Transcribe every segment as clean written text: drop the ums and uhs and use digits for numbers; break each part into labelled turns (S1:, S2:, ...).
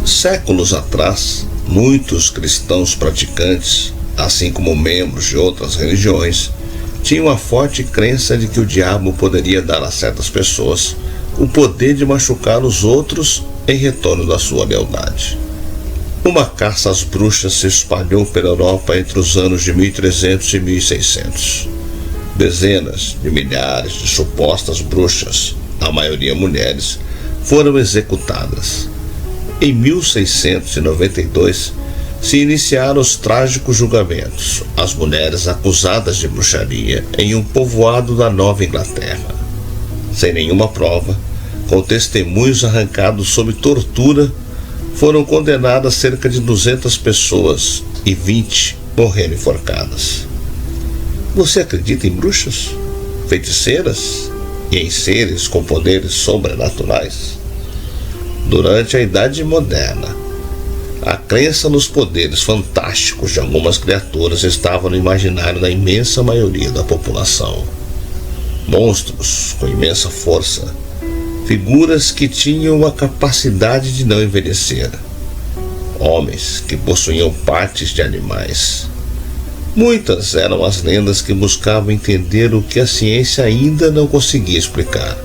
S1: Séculos atrás, muitos cristãos praticantes, assim como membros de outras religiões, tinham a forte crença de que o diabo poderia dar a certas pessoas o poder de machucar os outros em retorno da sua lealdade. Uma caça às bruxas se espalhou pela Europa entre os anos de 1300 e 1600. Dezenas de milhares de supostas bruxas, a maioria mulheres, foram executadas. Em 1692, se iniciaram os trágicos julgamentos às mulheres acusadas de bruxaria em um povoado da Nova Inglaterra. Sem nenhuma prova, com testemunhos arrancados sob tortura, foram condenadas cerca de 200 pessoas e 20 morreram enforcadas. Você acredita em bruxas, feiticeiras e em seres com poderes sobrenaturais? Durante a Idade Moderna, a crença nos poderes fantásticos de algumas criaturas estava no imaginário da imensa maioria da população. Monstros com imensa força, figuras que tinham a capacidade de não envelhecer, homens que possuíam partes de animais. Muitas eram as lendas que buscavam entender o que a ciência ainda não conseguia explicar.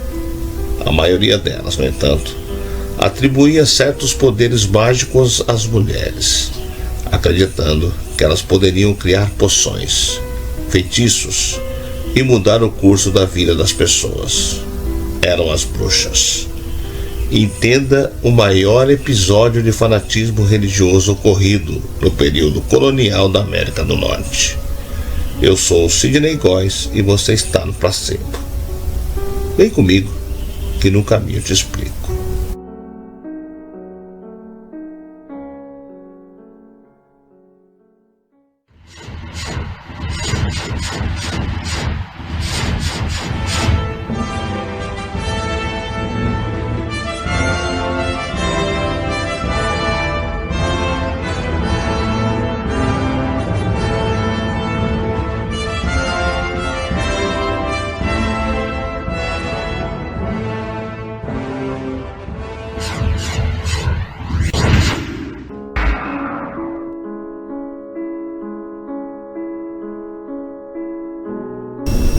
S1: A maioria delas, no entanto, atribuía certos poderes mágicos às mulheres, acreditando que elas poderiam criar poções, feitiços e mudar o curso da vida das pessoas. Eram as bruxas. Entenda o maior episódio de fanatismo religioso ocorrido no período colonial da América do Norte. Eu sou o Sidney Góes e você está no Placebo. Vem comigo, que no caminho te explico.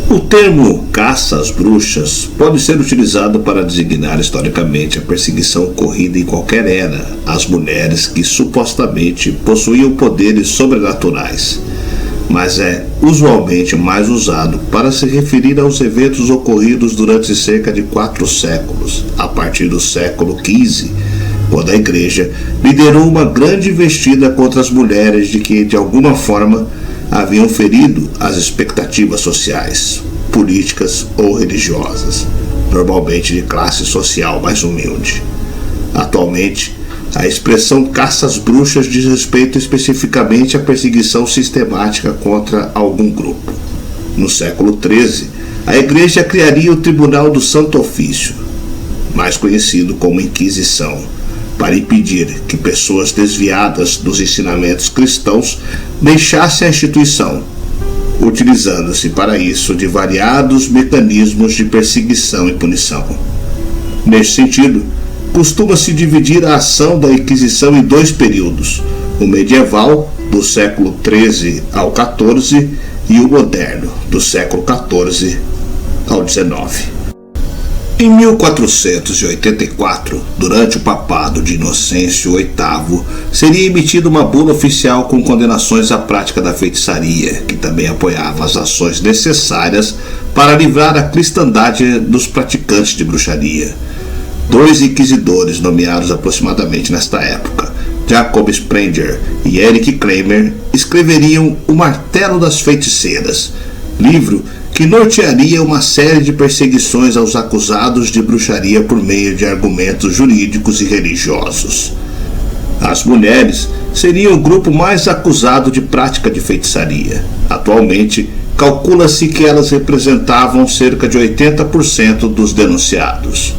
S1: O termo caça às bruxas pode ser utilizado para designar historicamente a perseguição ocorrida em qualquer era às mulheres que supostamente possuíam poderes sobrenaturais, mas é usualmente mais usado para se referir aos eventos ocorridos durante cerca de 4 séculos, a partir do século XV, quando a Igreja liderou uma grande investida contra as mulheres de que, de alguma forma, haviam ferido as expectativas sociais, políticas ou religiosas, normalmente de classe social mais humilde. Atualmente, a expressão caça às bruxas diz respeito especificamente à perseguição sistemática contra algum grupo. No século XIII, a Igreja criaria o Tribunal do Santo Ofício, mais conhecido como Inquisição, para impedir que pessoas desviadas dos ensinamentos cristãos deixassem a instituição, utilizando-se para isso de variados mecanismos de perseguição e punição. Neste sentido, costuma-se dividir a ação da Inquisição em 2 períodos, o medieval, do século XIII ao XIV, e o moderno, do século XIV ao XIX. Em 1484, durante o papado de Inocêncio VIII, seria emitida uma bula oficial com condenações à prática da feitiçaria, que também apoiava as ações necessárias para livrar a cristandade dos praticantes de bruxaria. 2 inquisidores nomeados aproximadamente nesta época, Jacob Sprenger e Eric Kramer, escreveriam O Martelo das Feiticeiras, livro que nortearia uma série de perseguições aos acusados de bruxaria por meio de argumentos jurídicos e religiosos. As mulheres seriam o grupo mais acusado de prática de feitiçaria. Atualmente, calcula-se que elas representavam cerca de 80% dos denunciados.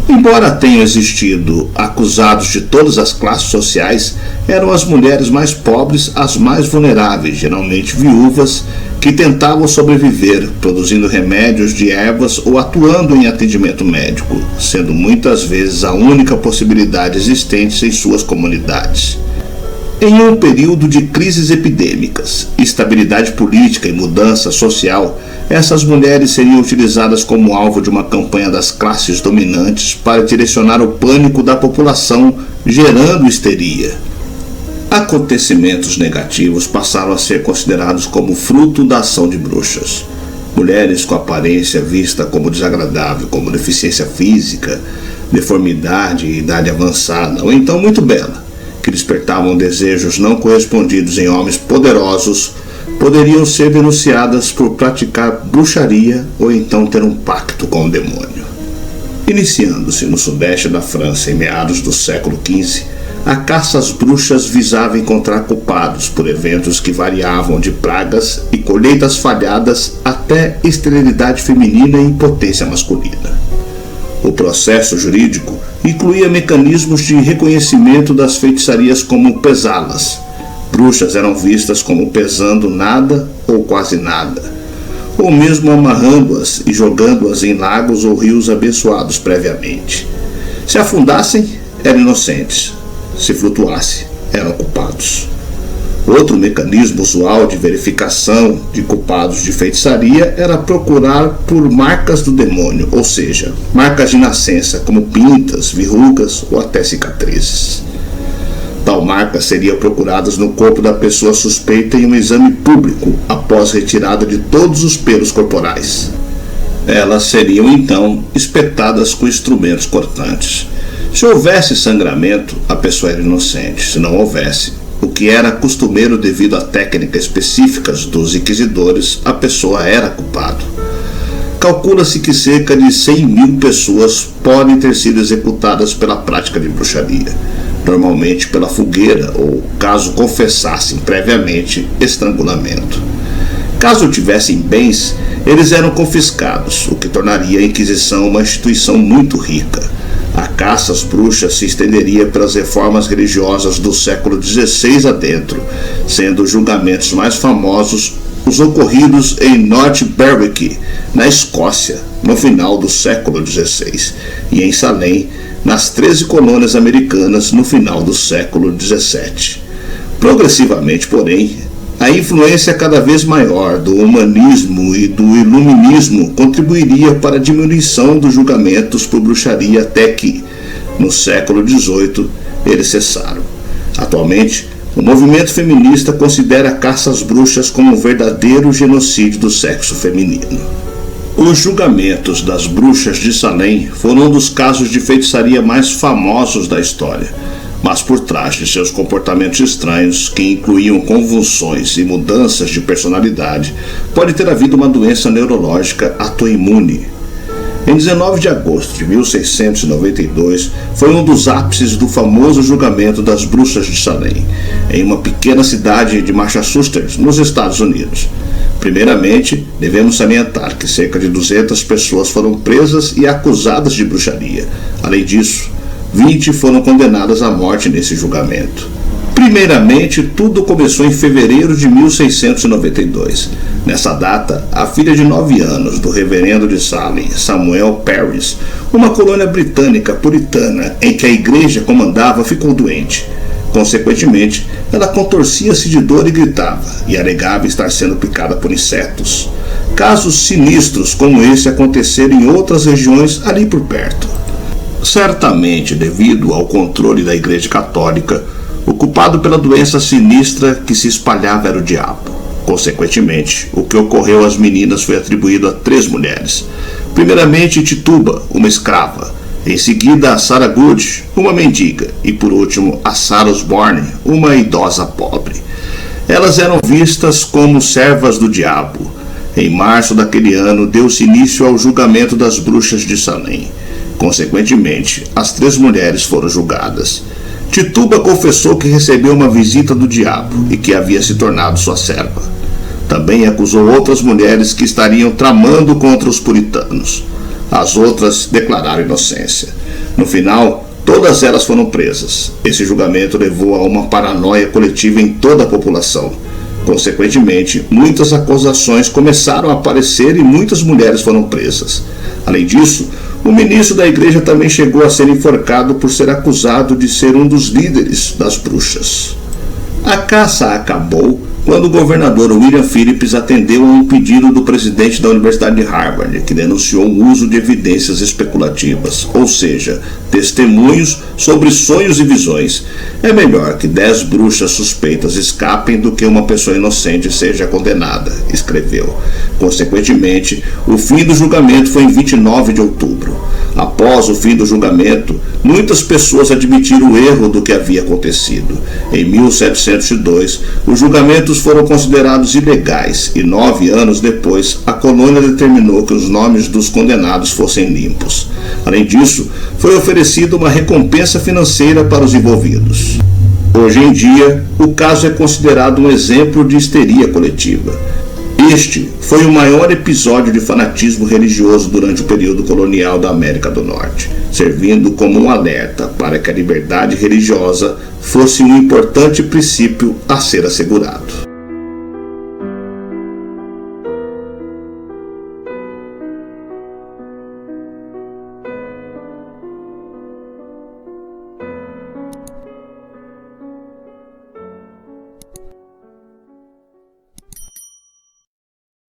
S1: Embora tenham existido acusados de todas as classes sociais, eram as mulheres mais pobres as mais vulneráveis, geralmente viúvas,
S2: que tentavam sobreviver, produzindo remédios de ervas ou atuando em atendimento médico, sendo muitas vezes a única possibilidade existente em suas comunidades. Em um período de crises epidêmicas, instabilidade política e mudança social, essas mulheres seriam utilizadas como alvo de uma campanha das classes dominantes para direcionar o pânico da população, gerando histeria. Acontecimentos negativos passaram a ser considerados como fruto da ação de bruxas. Mulheres com aparência vista como desagradável, como deficiência física, deformidade e idade avançada, ou então muito bela, que despertavam desejos não correspondidos em homens poderosos, poderiam ser denunciadas por praticar bruxaria ou então ter um pacto com o demônio. Iniciando-se no sudeste da França em meados do século XV, a caça às bruxas visava encontrar culpados por eventos que variavam de pragas e colheitas falhadas até esterilidade feminina e impotência masculina. O processo jurídico incluía mecanismos de reconhecimento das feitiçarias como pesá-las. Bruxas eram vistas como pesando nada ou quase nada, ou mesmo amarrando-as e jogando-as em lagos ou rios abençoados previamente. Se afundassem, eram inocentes. Se flutuasse, eram culpados. Outro mecanismo usual de verificação de culpados de feitiçaria era procurar por marcas do demônio, ou seja, marcas de nascença, como pintas, verrugas ou até cicatrizes. Tal marca seria procuradas no corpo da pessoa suspeita em um exame público após retirada de todos os pelos corporais. Elas seriam então espetadas com instrumentos cortantes. Se houvesse sangramento, a pessoa era inocente. Se não houvesse, o que era costumeiro devido a técnicas específicas dos inquisidores, a pessoa era culpada. Calcula-se que cerca de 100.000 pessoas podem ter sido executadas pela prática de bruxaria, normalmente pela fogueira ou, caso confessassem previamente, estrangulamento. Caso tivessem bens, eles eram confiscados, o que tornaria a Inquisição uma instituição muito rica. A caça às bruxas se estenderia pelas reformas religiosas do século XVI adentro, sendo os julgamentos mais famosos os ocorridos em North Berwick, na Escócia, no final do século XVI, e em Salem, nas 13 colônias americanas, no final do século XVII. Progressivamente, porém, a influência cada vez maior do humanismo e do iluminismo contribuiria para a diminuição dos julgamentos por bruxaria até que, no século XVIII, eles cessaram. Atualmente, o movimento feminista considera a caça às bruxas como um verdadeiro genocídio do sexo feminino. Os julgamentos das bruxas de Salem foram um dos casos de feitiçaria mais famosos da história, mas por trás de seus comportamentos estranhos, que incluíam convulsões e mudanças de personalidade, pode ter havido uma doença neurológica autoimune. Em 19 de agosto de 1692, foi um dos ápices do famoso julgamento das bruxas de Salem, em uma pequena cidade de Massachusetts, nos Estados Unidos. Primeiramente, devemos salientar que cerca de 200 pessoas foram presas e acusadas de bruxaria. Além disso, 20 foram condenadas à morte nesse julgamento. Primeiramente, tudo começou em fevereiro de 1692. Nessa data, a filha de 9 anos do reverendo de Salem, Samuel Parris, uma colônia britânica puritana em que a igreja comandava, ficou doente. Consequentemente, ela contorcia-se de dor e gritava, e alegava estar sendo picada por insetos. Casos sinistros como esse aconteceram em outras regiões ali por perto. Certamente, devido ao controle da Igreja Católica, o culpado pela doença sinistra que se espalhava era o diabo. Consequentemente, o que ocorreu às meninas foi atribuído a 3 mulheres. Primeiramente, Tituba, uma escrava. Em seguida, a Sarah Good, uma mendiga. E por último, a Sarah Osborne, uma idosa pobre. Elas eram vistas como servas do diabo. Em março daquele ano, deu-se início ao julgamento das bruxas de Salem. Consequentemente, as 3 mulheres foram julgadas. Tituba confessou que recebeu uma visita do diabo e que havia se tornado sua serva. Também acusou outras mulheres que estariam tramando contra os puritanos. As outras declararam inocência. No final, todas elas foram presas. Esse julgamento levou a uma paranoia coletiva em toda a população. Consequentemente, muitas acusações começaram a aparecer e muitas mulheres foram presas. Além disso, o ministro da igreja também chegou a ser enforcado por ser acusado de ser um dos líderes das bruxas. A caça acabou quando o governador William Phillips atendeu a um pedido do presidente da Universidade de Harvard, que denunciou o uso de evidências especulativas, ou seja, testemunhos sobre sonhos e visões. É melhor que 10 bruxas suspeitas escapem do que uma pessoa inocente seja condenada, escreveu. Consequentemente, o fim do julgamento foi em 29 de outubro. Após o fim do julgamento, muitas pessoas admitiram o erro do que havia acontecido. Em 1702, os julgamentos foram considerados ilegais e 9 anos depois, a colônia determinou que os nomes dos condenados fossem limpos. Além disso, foi oferecida uma recompensa financeira para os envolvidos. Hoje em dia, o caso é considerado um exemplo de histeria coletiva. Este foi o maior episódio de fanatismo religioso durante o período colonial da América do Norte, servindo como um alerta para que a liberdade religiosa fosse um importante princípio a ser assegurado.